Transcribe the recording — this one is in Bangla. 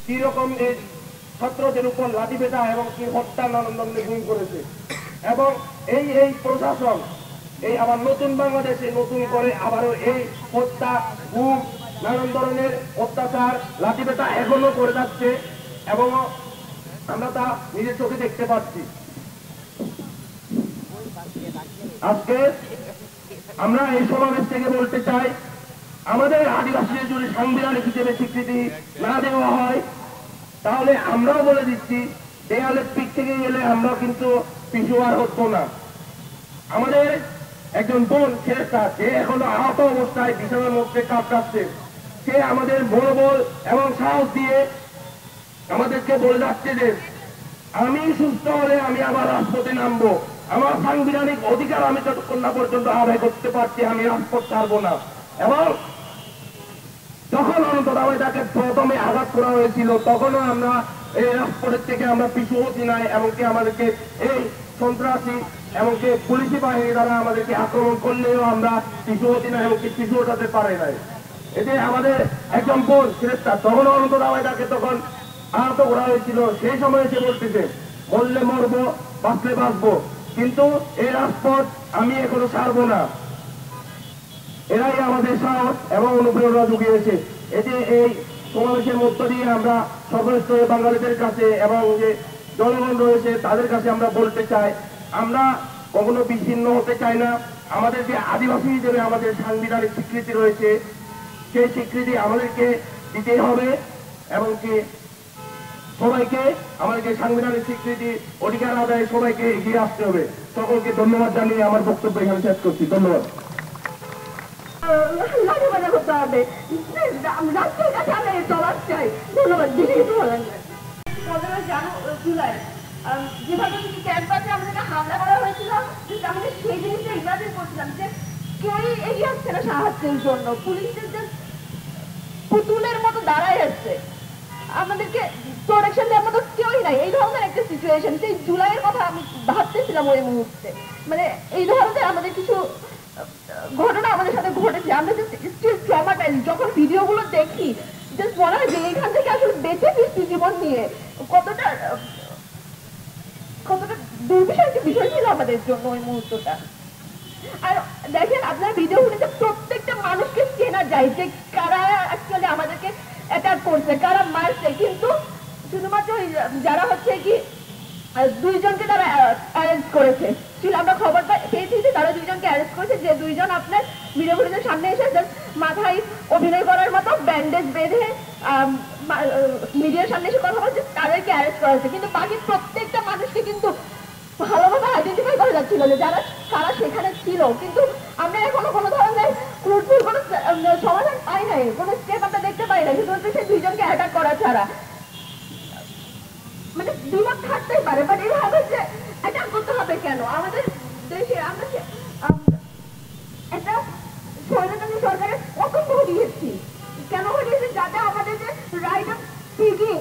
কি রকম এই ছাত্রদের উপর লাঠিপেটা এবং কি হত্যা নানান গুম করেছে। এবং এই প্রশাসন এই আবার নতুন বাংলাদেশে নতুন করে আবারও এই হত্যা গুম নানান ধরনের অত্যাচার লাঠিপেটা এখনো করে যাচ্ছে এবং আমরা তা নিজের চোখে দেখতে পাচ্ছি। আজকে আমরা এই সমাবেশ থেকে বলতে চাই, আমাদের আদিবাসীদের যদি সাংবিধানিক হিসেবে স্বীকৃতি না দেওয়া হয় তাহলে আমরাও বলে দিচ্ছি দেয়ালের পিঠ থেকে গেলে আমরা কিন্তু পিছুয়ার হতো না। আমাদের একজন বোন ছেলেটা যে এখনো আহত অবস্থায় বিছানার মধ্যে কাঁপছে, সে আমাদের মনোবল এবং সাহস দিয়ে আমাদেরকে বলে যাচ্ছে যে আমি সুস্থ হলে আমি আবার রাজপথে নামবো, আমার সাংবিধানিক অধিকার আমি যতক্ষণ না পর্যন্ত আদায় করতে পারছি আমি রাজপথ ছাড়বো না। এবং যখন অনন্তভাবে তাকে প্রথমে আঘাত করা হয়েছিল তখনও আমরা এই রাজপথের থেকে আমরা পিছু হতি নাই, এমনকি আমাদেরকে এই সন্ত্রাসী এমনকি পুলিশি বাহিনী দ্বারা আমাদেরকে আক্রমণ করলেও আমরা পিছু হতি না, এমনকি পিছু হটাতে পারে নাই। এতে আমাদের একজন বোন গ্রেফতার, তখন অনন্তভাবে তাকে তখন আহত করা হয়েছিল, সেই সময় সে বলতেছে মরলে মরবো বাঁচলে বাঁচবো, কিন্তু এই রাজপথ আমি এখনো ছাড়বো না। এরাই আমাদের সাহস এবং অনুপ্রেরণা জুগিয়েছে। এতে এই সমাবেশের মধ্য দিয়ে আমরা সর্বস্তরের বাঙালিদের কাছে এবং যে জনগণ রয়েছে তাদের কাছে আমরা বলতে চাই, আমরা কখনো বিচ্ছিন্ন হতে চাই না। আমাদের যে আদিবাসী হিসেবে আমাদের সাংবিধানিক স্বীকৃতি রয়েছে সেই স্বীকৃতি আমাদেরকে দিতে হবে এবং কি সবাইকে আমাদেরকে সাংবিধানিক স্বীকৃতি অধিকার আদায়ে সবাইকে এগিয়ে আসতে হবে। সকলকে ধন্যবাদ জানিয়ে আমার বক্তব্য এখানে শেষ করছি। ধন্যবাদ। করতে হবে রাষ্ট্রের কাছে আমরা জবাব চাই। ধন্যবাদ। জুলাই যেভাবে ক্যাম্পাসে আমাদেরকে হামলা করা হয়েছিল আমাদের সেই জিনিসটা ইমাজিন করছিলাম যে কেউই এগিয়ে আসছে না সাহায্যের জন্য, পুলিশের যে পুতুলের মতো দাঁড়ায় আসছে, আমাদেরকে প্রোটেকশন দেওয়ার মতো কেউই নাই। এই ধরনের একটা সিচুয়েশন, সেই জুলাইয়ের কথা আমি ভাবতেছিলাম ওই মুহূর্তে, মানে এই ধরনের আমাদের কিছু ঘটনা আমাদের সাথে ঘটেছে। আমরা স্টিল ট্রমাটাইজ, যখন ভিডিওগুলো দেখি জাস্ট মনে হয় যে এইখান থেকে আসলে বেঁচে ফিরছি জীবন নিয়ে। কতটা দুর্বিষয় একটা বিষয় ছিল আমাদের জন্য ওই মুহূর্তটা। আর দেখেন আপনার ভিডিওগুলিতে প্রত্যেকটা মানুষকে চেনা যায় যে কারা অ্যাকচুয়ালি আমাদেরকে অ্যাটাক করছে, কারা মারছে, কিন্তু শুধুমাত্র যারা হচ্ছে কি দুইজনকে তারা অ্যারেস্ট করেছে। আমরা খবর পেয়েছি যে তারা দুইজনকে অ্যারেস্ট করেছে, যে দুইজন আপনার ভিডিওগুলিতে সামনে এসে জাস্ট মাথায় অভিনয় করার মতো ব্যান্ডেজ বেঁধে মিডিয়ার সামনে এসে কথা বলছে, তাদেরকে অ্যারেস্ট করা হয়েছে। কিন্তু বাকি প্রত্যেকটা মানুষকে কিন্তু ভালোভাবে আইডেন্টিফাই করা যাচ্ছিল যে যারা কারা সেখানে ছিল, কিন্তু আমরা এখনো কোনো ধরনের ফ্রুটফুল কোনো সমাধান পাই নাই, কোনো স্টেপ আমরা দেখতে পাই না, শুধুমাত্র সেই দুইজনকে অ্যাটাক করা ছাড়া। মানে দ্বিমত থাকতেই পারে, বাট এইভাবে যে অ্যাটাক করতে হবে কেন? আমাদের দেশে আমরা একটা স্বৈরতন্ত্রী সরকারের পতন ঘটিয়েছি। কেন ঘটিয়েছি? যাতে আমাদের যে রাইট অফ স্পিকিং